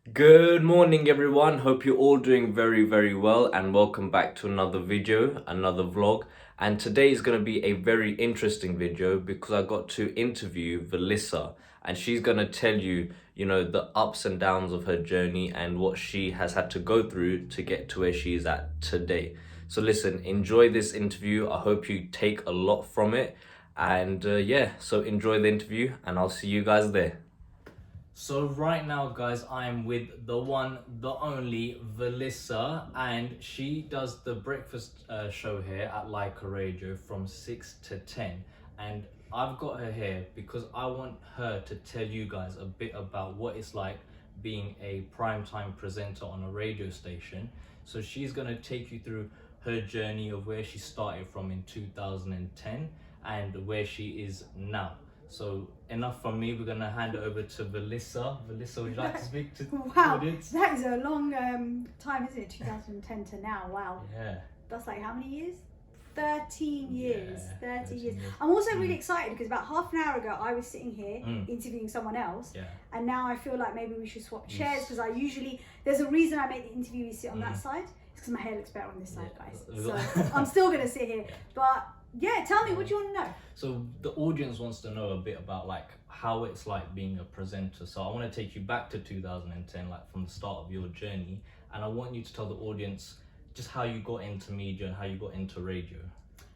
Good morning, everyone. Hope you're all doing very, very well, and welcome back to another video, another vlog. And today is going to be a very interesting video because I got to interview Vallisa, and she's going to tell you, the ups and downs of her journey and what she has had to go through to get to where she is at today. So listen, enjoy this interview. I hope you take a lot from it. And so enjoy the interview, and I'll see you guys there. So right now, guys, I am with the one, the only Vallisa, and she does the breakfast show here at Lyca Radio from 6 to 10. And I've got her here because I want her to tell you guys a bit about what it's like being a primetime presenter on a radio station. So she's going to take you through her journey of where she started from in 2010 and where she is now. So enough from me, we're going to hand it over to Vallisa. Vallisa, would you like to speak to the audience? That is a long time, isn't it? 2010 to now, wow. Yeah. That's like how many years? 13 years. Yeah, 30 years. I'm also really excited because about half an hour ago I was sitting here interviewing someone else, and now I feel like maybe we should swap chairs because there's a reason I make the interviewees sit on that side. It's because my hair looks better on this side, guys. So I'm still going to sit here. But yeah, tell me, what do you want to know? So the audience wants to know a bit about like how it's like being a presenter. So I want to take you back to 2010, like from the start of your journey, and I want you to tell the audience just how you got into media and how you got into radio.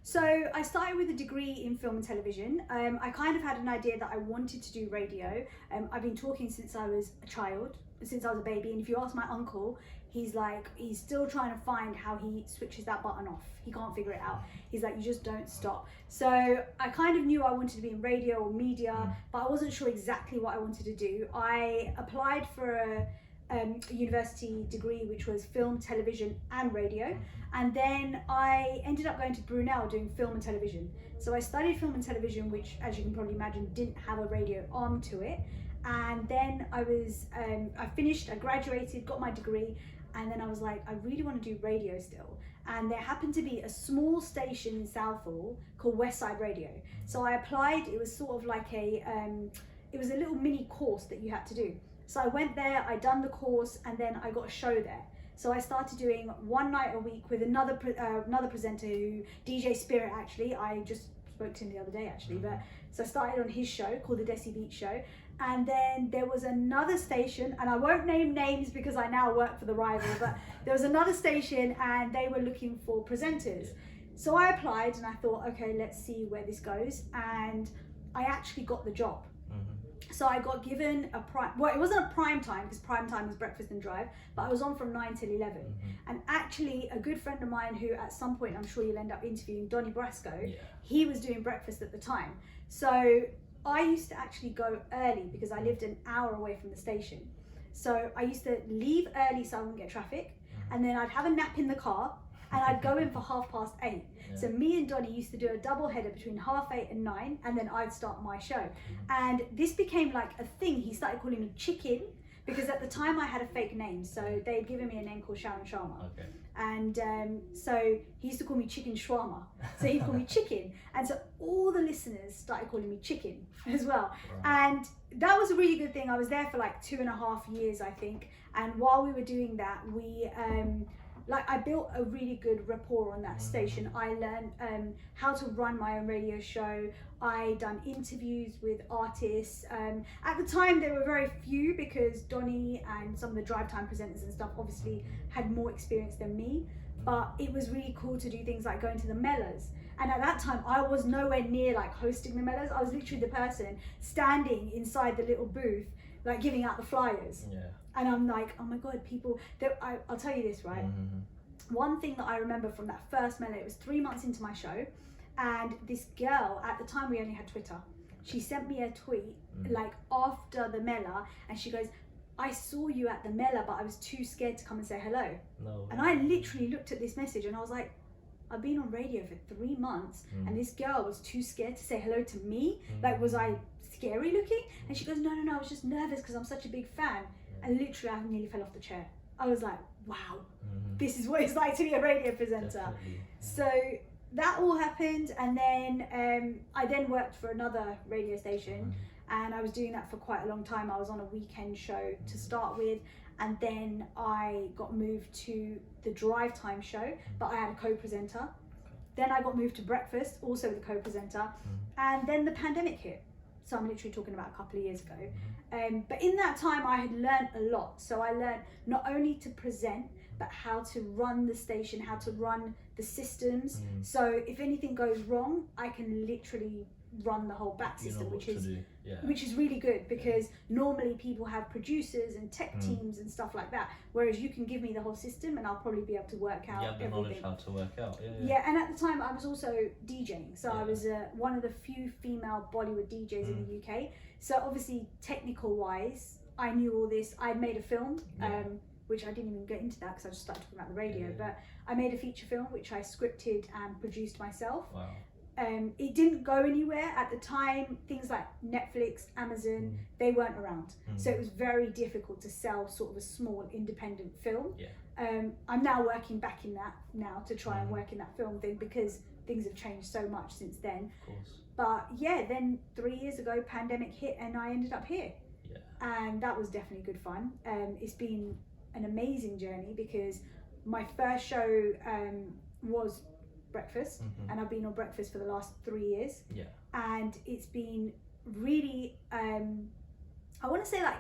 So I started with a degree in film and television. I kind of had an idea that I wanted to do radio. I've been talking since I was a child, since I was a baby, and if you ask my uncle, he's still trying to find how he switches that button off. He can't figure it out. He's like, you just don't stop. So I kind of knew I wanted to be in radio or media, but I wasn't sure exactly what I wanted to do. I applied for a university degree which was film, television and radio, and then I ended up going to Brunel doing film and television. So I studied film and television, which, as you can probably imagine, didn't have a radio arm to it. And then I finished, I graduated, got my degree, and then I was like, I really want to do radio still. And there happened to be a small station in Southall called Westside Radio. So I applied. It was sort of like it was a little mini course that you had to do. So I went there, I done the course, and then I got a show there. So I started doing one night a week with another presenter who, DJ Spirit actually, I just spoke to him the other day actually, but so I started on his show called the Desi Beat Show. And then there was another station, and I won't name names because I now work for the rival, but there was another station and they were looking for presenters. So I applied and I thought, okay, let's see where this goes. And I actually got the job. So I got given it wasn't a prime time because prime time was breakfast and drive, but I was on from 9 till 11. And actually a good friend of mine who at some point I'm sure you'll end up interviewing, Donny Brasco, he was doing breakfast at the time. So I used to actually go early because I lived an hour away from the station. So I used to leave early so I wouldn't get traffic, and then I'd have a nap in the car and I'd go in for 8:30. So me and Donny used to do a double header between 8:30 and 9, and then I'd start my show. And this became like a thing. He started calling me Chicken because at the time I had a fake name. So they'd given me a name called Sharon Sharma. Okay. And so he used to call me Chicken Shawarma. So he'd call me Chicken. And so all the listeners started calling me Chicken as well. Right. And that was a really good thing. I was there for like 2.5 years, I think. And while we were doing that, I built a really good rapport on that station. I learned how to run my own radio show. I done interviews with artists. At the time, there were very few because Donny and some of the drive time presenters and stuff obviously had more experience than me. But it was really cool to do things like going to the Mellors. And at that time, I was nowhere near like hosting the Mellors. I was literally the person standing inside the little booth, like giving out the flyers. Yeah. And I'm like, oh my God, people, I'll tell you this, right? One thing that I remember from that first Mellow, it was 3 months into my show, and this girl, at the time we only had Twitter, she sent me a tweet like after the Mela, and she goes, I saw you at the Mela, but I was too scared to come and say hello. No. And I literally looked at this message and I was like, I've been on radio for 3 months and this girl was too scared to say hello to me. Like, was I scary looking? And she goes, no, I was just nervous because I'm such a big fan. And literally I nearly fell off the chair. I was like, wow, this is what it's like to be a radio presenter. Definitely. So that all happened, and then I then worked for another radio station, and I was doing that for quite a long time. I was on a weekend show to start with, and then I got moved to the drive time show, but I had a co-presenter. Then I got moved to breakfast, also with a co-presenter, and then the pandemic hit. So I'm literally talking about a couple of years ago. But in that time I had learned a lot. So I learned not only to present, but how to run the station, how to run the systems. So if anything goes wrong, I can literally run the whole back system, which is really good, because normally people have producers and tech teams and stuff like that, whereas you can give me the whole system and I'll probably be able to work out the knowledge how to work out. And at the time I was also DJing, so I was one of the few female Bollywood DJs in the UK. So obviously technical wise I knew all this. I'd made a film, which I didn't even get into that because I just started talking about the radio, but I made a feature film which I scripted and produced myself. Wow. It didn't go anywhere at the time. Things like Netflix, Amazon, they weren't around. So it was very difficult to sell sort of a small independent film. I'm now working back in that now to try and work in that film thing, because things have changed so much since then. Of course. But then 3 years ago, pandemic hit and I ended up here. And that was definitely good fun. It's been an amazing journey, because my first show was breakfast, and I've been on breakfast for the last 3 years, and it's been really I want to say like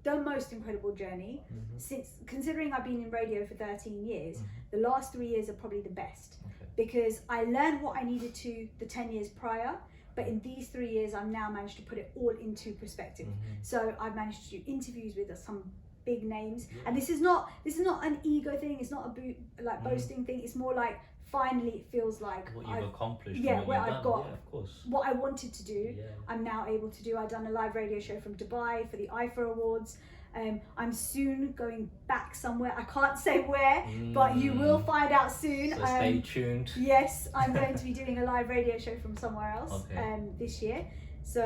the most incredible journey since, considering I've been in radio for 13 years, the last 3 years are probably the best, because I learned what I needed to the 10 years prior, but in these 3 years I've now managed to put it all into perspective. So I've managed to do interviews with some big names, and this is not an ego thing, it's not a boasting thing, it's more like finally it feels like what you've accomplished, where I've got of course, what I wanted to do. I'm now able to do. I've done a live radio show from Dubai for the IFA Awards. I'm soon going back somewhere, I can't say where, but you will find out soon. So stay tuned. Yes, I'm going to be doing a live radio show from somewhere else this year. So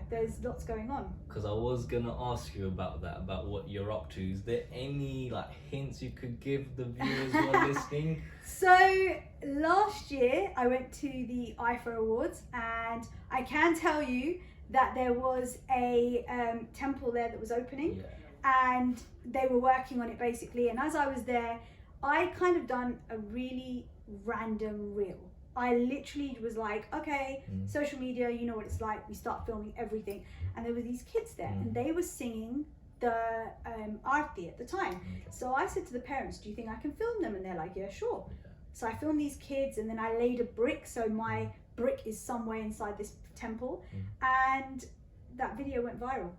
there's lots going on. Because I was gonna ask you about that, about what you're up to. Is there any like hints you could give the viewers who are listening? So last year I went to the IFA Awards, and I can tell you that there was a temple there that was opening, and they were working on it basically. And as I was there, I kind of done a really random reel. I literally was like, okay, social media, you know what it's like, we start filming everything. And there were these kids there, and they were singing the Aarti at the time. So I said to the parents, do you think I can film them? And they're like, yeah, sure. So I filmed these kids, and then I laid a brick, so my brick is somewhere inside this temple, and that video went viral,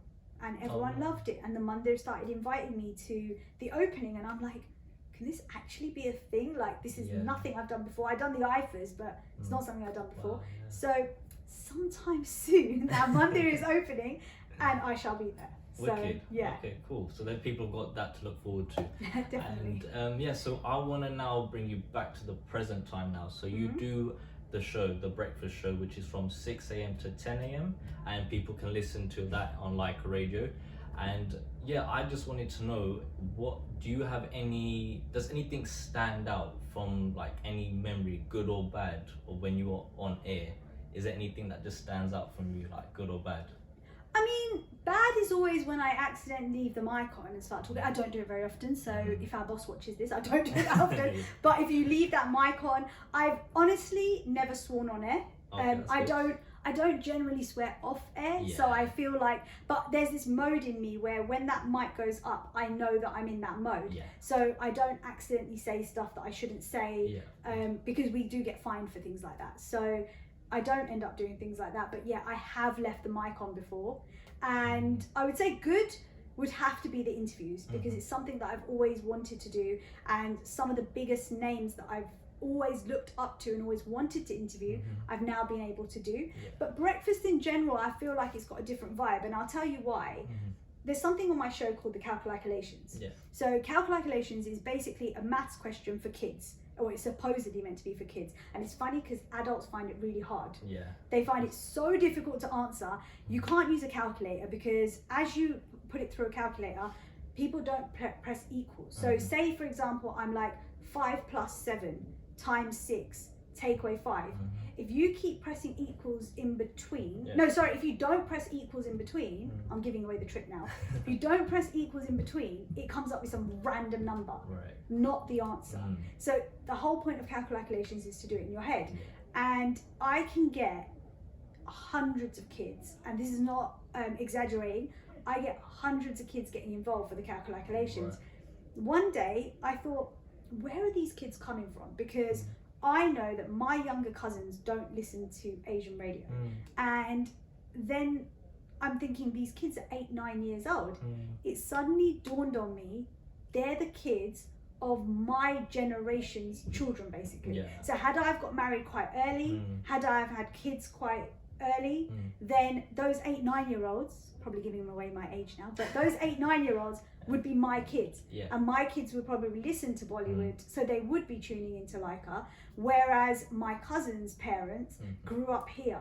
and everyone loved it. And the Mandir started inviting me to the opening, and I'm like, can this actually be a thing? Like, this is nothing I've done before. I've done the IFAs, but it's not something I've done before. So sometime soon that Mandir is opening, and I shall be there. Wicked. So Okay, cool. So then people got that to look forward to. Definitely. And so I want to now bring you back to the present time now. So you do the show, the breakfast show, which is from 6 a.m. to 10 a.m. and people can listen to that on Lyca Radio. And I just wanted to know, does anything stand out from like any memory, good or bad, or when you were on air? Is there anything that just stands out from you, like good or bad? I mean, bad is always when I accidentally leave the mic on and start talking. I don't do it very often, so if our boss watches this, I don't do it that often. But if you leave that mic on, I've honestly never sworn on air. I don't generally swear off air, so I feel like, but there's this mode in me where when that mic goes up, I know that I'm in that mode. So I don't accidentally say stuff that I shouldn't say, because we do get fined for things like that. So I don't end up doing things like that, but I have left the mic on before. And I would say good would have to be the interviews, because it's something that I've always wanted to do, and some of the biggest names that I've always looked up to and always wanted to interview, I've now been able to do. But breakfast in general, I feel like it's got a different vibe, and I'll tell you why. There's something on my show called the Calculations. So Calculations is basically a maths question for kids, or it's supposedly meant to be for kids, and it's funny because adults find it really hard. They find it so difficult to answer. You can't use a calculator, because as you put it through a calculator, people don't press equals. So say for example I'm like 5 plus 7 times 6 take away 5. If you keep pressing equals in between, if you don't press equals in between, I'm giving away the trick now. If you don't press equals in between, it comes up with some random number, not the answer. So the whole point of calculations is to do it in your head. And I can get hundreds of kids, and this is not exaggerating, I get hundreds of kids getting involved for the calculations. One day I thought, where are these kids coming from? Because I know that my younger cousins don't listen to Asian radio. And then I'm thinking, these kids are 8, 9 years old. It suddenly dawned on me, they're the kids of my generation's children, basically. So had I have got married quite early, had I have had kids quite early, then those 8, 9-year-olds, probably giving away my age now, but those 8, 9-year-olds would be my kids. And my kids would probably listen to Bollywood, so they would be tuning into Lyca, whereas my cousin's parents grew up here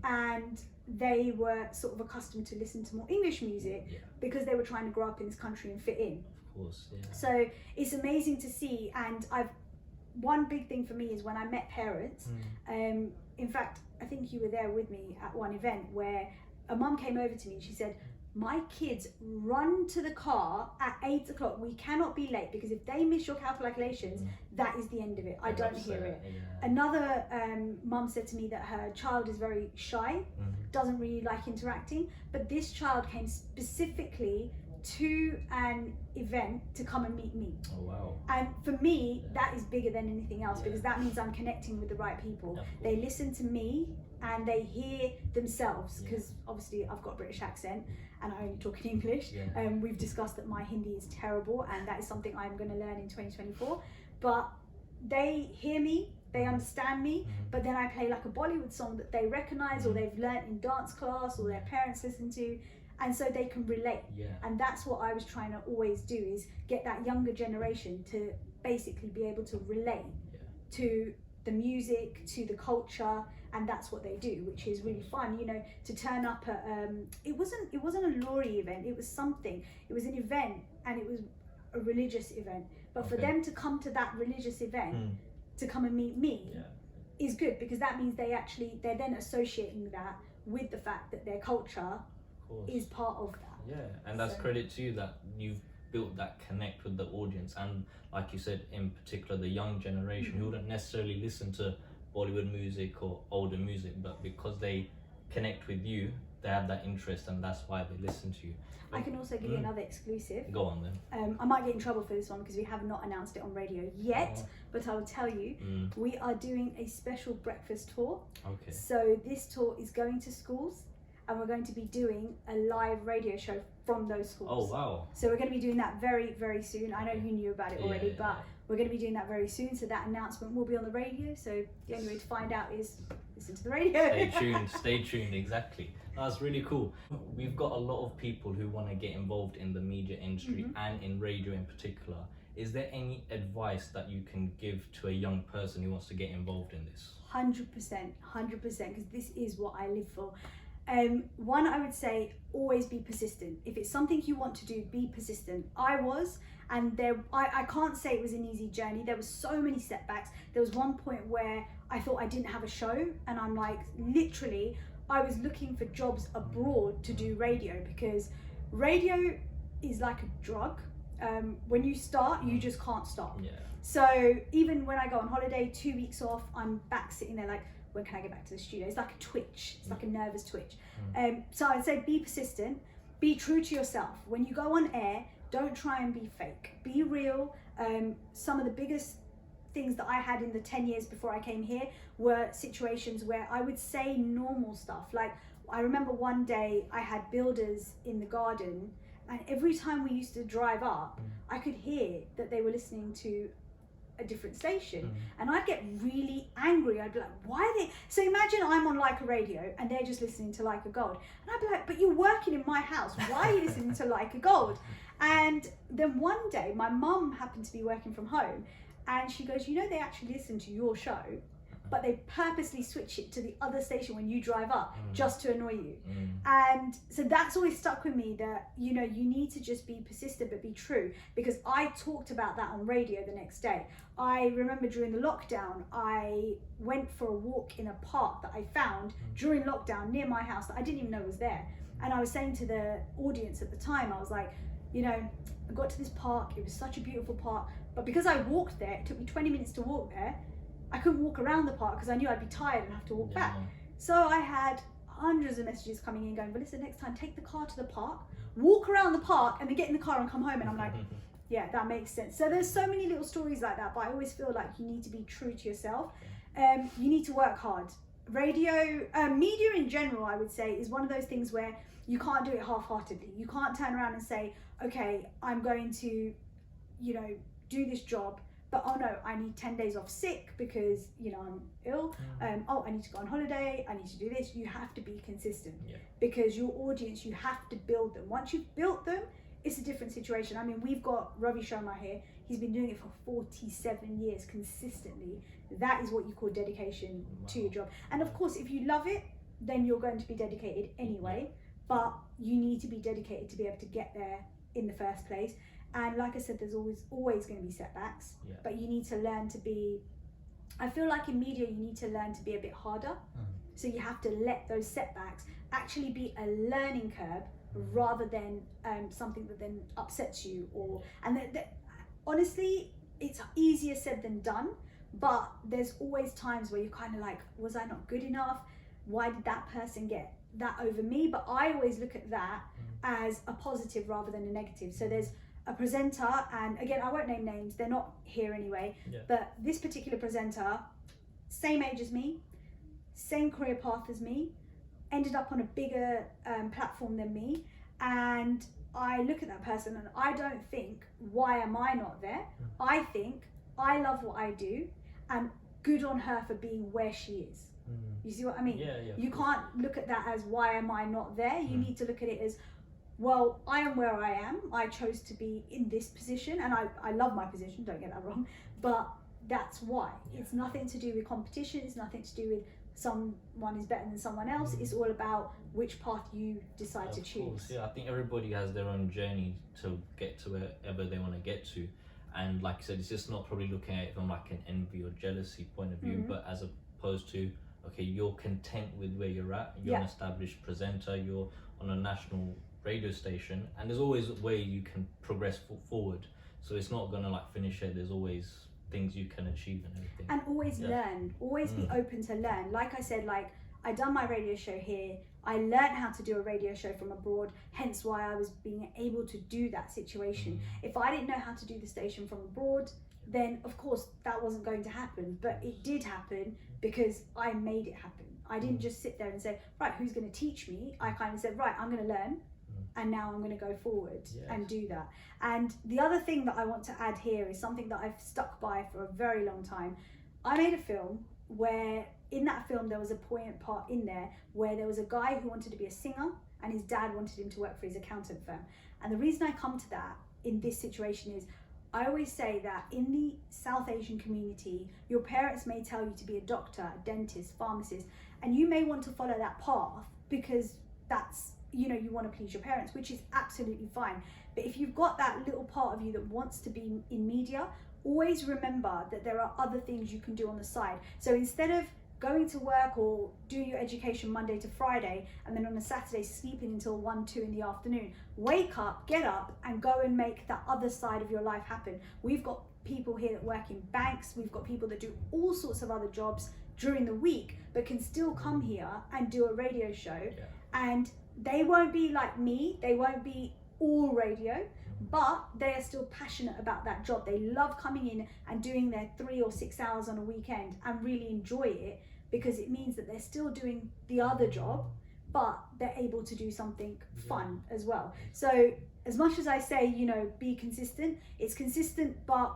and they were sort of accustomed to listen to more English music because they were trying to grow up in this country and fit in. Of course, So it's amazing to see, and one big thing for me is when I met parents, in fact, I think you were there with me at one event where a mum came over to me and she said, my kids run to the car at 8 o'clock. We cannot be late because if they miss your calculations, that is the end of it. I don't hear it. Another mum said to me that her child is very shy, doesn't really like interacting, but this child came specifically to an event to come and meet me. Oh wow. And for me, that is bigger than anything else because that means I'm connecting with the right people. They listen to me and they hear themselves, because obviously I've got a British accent and I only talk in English. We've discussed that my Hindi is terrible, and that is something I'm going to learn in 2024. But they hear me, they understand me, but then I play like a Bollywood song that they recognize or they've learnt in dance class or their parents listen to, and so they can relate. And that's what I was trying to always do, is get that younger generation to basically be able to relate to the music, to the culture, and that's what they do, which is really fun. You know, to turn up at it wasn't a lorry event, it was something, it was an event, and it was a religious event, but for them to come to that religious event to come and meet me is good, because that means they're then associating that with the fact that their culture is part of that. And that's credit to you that you've built that connect with the audience, and like you said, in particular the young generation who wouldn't necessarily listen to Bollywood music or older music, but because they connect with you, they have that interest, and that's why they listen to you. I can also give you another exclusive. Go on then. I might get in trouble for this one because we have not announced it on radio yet, but I will tell you, we are doing a special breakfast tour. So this tour is going to schools, and we're going to be doing a live radio show from those schools. Oh wow. So we're going to be doing that very, very soon. I know you knew about it already, but we're going to be doing that very soon. So that announcement will be on the radio. So the only way to find out is listen to the radio. Stay tuned, exactly. That's really cool. We've got a lot of people who want to get involved in the media industry and in radio in particular. Is there any advice that you can give to a young person who wants to get involved in this? 100%, because this is what I live for. One, I would say, always be persistent. If it's something you want to do, be persistent. I was, and I can't say it was an easy journey. There were so many setbacks. There was one point where I thought I didn't have a show, and I'm like, literally, I was looking for jobs abroad to do radio, because radio is like a drug. When you start, you just can't stop. So even when I go on holiday, 2 weeks off, I'm back sitting there like, when can I get back to the studio? It's like a twitch. It's like a nervous twitch. So I'd say be persistent, be true to yourself. When you go on air, don't try and be fake. Be real. Some of the biggest things that I had in the 10 years before I came here were situations where I would say normal stuff. Like, I remember one day I had builders in the garden, and every time we used to drive up, I could hear that they were listening to a different station, and I'd get really angry. I'd be like, why are they? So imagine I'm on Lyca Radio and they're just listening to Lyca Gold, and I'd be like, but you're working in my house, why are you listening to Lyca Gold? And then one day my mum happened to be working from home, and she goes, you know, they actually listen to your show, but they purposely switch it to the other station when you drive up just to annoy you. Mm. And so that's always stuck with me, that, you know, you need to just be persistent but be true, because I talked about that on radio the next day. I remember during the lockdown, I went for a walk in a park that I found during lockdown near my house that I didn't even know was there. And I was saying to the audience at the time, I was like, you know, I got to this park, it was such a beautiful park, but because I walked there, it took me 20 minutes to walk there, I couldn't walk around the park because I knew I'd be tired and have to walk back. So I had hundreds of messages coming in going, well, listen, next time take the car to the park, walk around the park, and then get in the car and come home. And I'm like, yeah, that makes sense. So there's so many little stories like that, but I always feel like you need to be true to yourself. You need to work hard. Radio, media in general, I would say, is one of those things where you can't do it half-heartedly. You can't turn around and say, okay, I'm going to, you know, do this job, but oh no, I need 10 days off sick because, you know, I'm ill. Oh, I need to go on holiday, I need to do this. You have to be consistent, because your audience, you have to build them. Once you've built them, it's a different situation. I mean, we've got Ravi Sharma here. He's been doing it for 47 years consistently. That is what you call dedication to your job. And of course, if you love it, then you're going to be dedicated anyway, but you need to be dedicated to be able to get there in the first place. And like I said, there's always going to be setbacks, but you need to learn to be, I feel like in media, you need to learn to be a bit harder. So you have to let those setbacks actually be a learning curve rather than something that then upsets you. And honestly, it's easier said than done, but there's always times where you're kind of like, was I not good enough? Why did that person get that over me? But I always look at that as a positive rather than a negative. So there's a presenter, and again, I won't name names, they're not here anyway, but this particular presenter, same age as me, same career path as me, ended up on a bigger platform than me, and I look at that person and I don't think, why am I not there? I think, I love what I do, and good on her for being where she is. You see what I mean? You can't look at that as, why am I not there? You need to look at it as, well, I am where I am. I chose to be in this position, and I love my position, don't get that wrong, but that's why. It's nothing to do with competition, it's nothing to do with someone is better than someone else. It's all about which path you decide to choose. Of course, I think everybody has their own journey to get to wherever they want to get to. And like I said, it's just not probably looking at it from like an envy or jealousy point of view, but as opposed to, okay, you're content with where you're at, you're an established presenter, you're on a national radio station, and there's always a way you can progress forward. So it's not gonna like finish it. There's always things you can achieve and everything. And always learn, always be open to learn. Like I said, like I done my radio show here, I learned how to do a radio show from abroad, hence why I was being able to do that situation. If I didn't know how to do the station from abroad, then of course that wasn't going to happen, but it did happen because I made it happen. I didn't just sit there and say, right, who's going to teach me? I kind of said, right, I'm going to learn, and now I'm going to go forward and do that. And the other thing that I want to add here is something that I've stuck by for a very long time. I made a film where in that film there was a poignant part in there where there was a guy who wanted to be a singer and his dad wanted him to work for his accountant firm. And the reason I come to that in this situation is, I always say that in the South Asian community, your parents may tell you to be a doctor, a dentist, pharmacist, and you may want to follow that path because that's, you know, you want to please your parents, which is absolutely fine. But if you've got that little part of you that wants to be in media, always remember that there are other things you can do on the side. So instead of going to work or do your education Monday to Friday and then on a Saturday sleeping until 1, 2 in the afternoon, wake up, get up and go and make that other side of your life happen. We've got people here that work in banks, we've got people that do all sorts of other jobs during the week but can still come here and do a radio show, and they won't be like me, they won't be all radio, but they are still passionate about that job. They love coming in and doing their 3 or 6 hours on a weekend and really enjoy it, because it means that they're still doing the other job, but they're able to do something fun as well. So as much as I say, you know, be consistent, it's consistent, but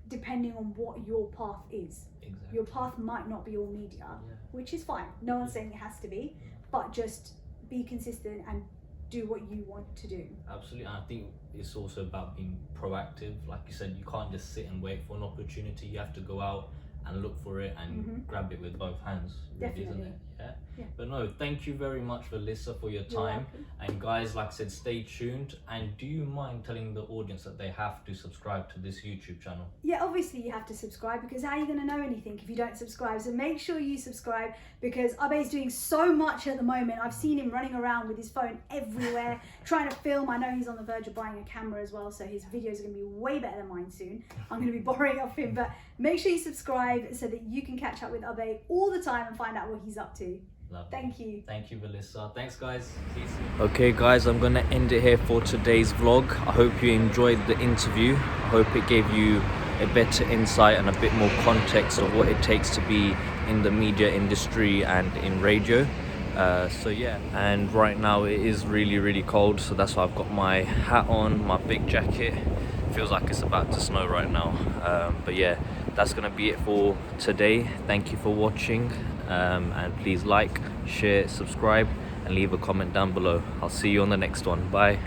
depending on what your path is. Your path might not be all media, which is fine. No one's saying it has to be, but just be consistent and do what you want to do. Absolutely. And I think it's also about being proactive. Like you said, you can't just sit and wait for an opportunity. You have to go out and look for it and grab it with both hands, really, isn't Definitely. it? Yeah? Yeah. But no, thank you very much, Vallisa, for your You're time. welcome. And guys, like I said, stay tuned. And do you mind telling the audience that they have to subscribe to this YouTube channel? Yeah, obviously you have to subscribe, because how are you going to know anything if you don't subscribe? So make sure you subscribe, because Abhay's doing so much at the moment. I've seen him running around with his phone everywhere trying to film. I know he's on the verge of buying a camera as well, so his videos are going to be way better than mine soon. I'm going to be borrowing off him, but make sure you subscribe so that you can catch up with Abhay all the time and find out what he's up to. Lovely. Thank you. Thank you, Vallisa. Thanks, guys. See you soon. Okay, guys, I'm going to end it here for today's vlog. I hope you enjoyed the interview. I hope it gave you a better insight and a bit more context of what it takes to be in the media industry and in radio. So yeah, and right now it is really cold, so that's why I've got my hat on, my big jacket. Feels like it's about to snow right now. But yeah, that's gonna be it for today. Thank you for watching, and please like, share, subscribe, and leave a comment down below. I'll see you on the next one. Bye.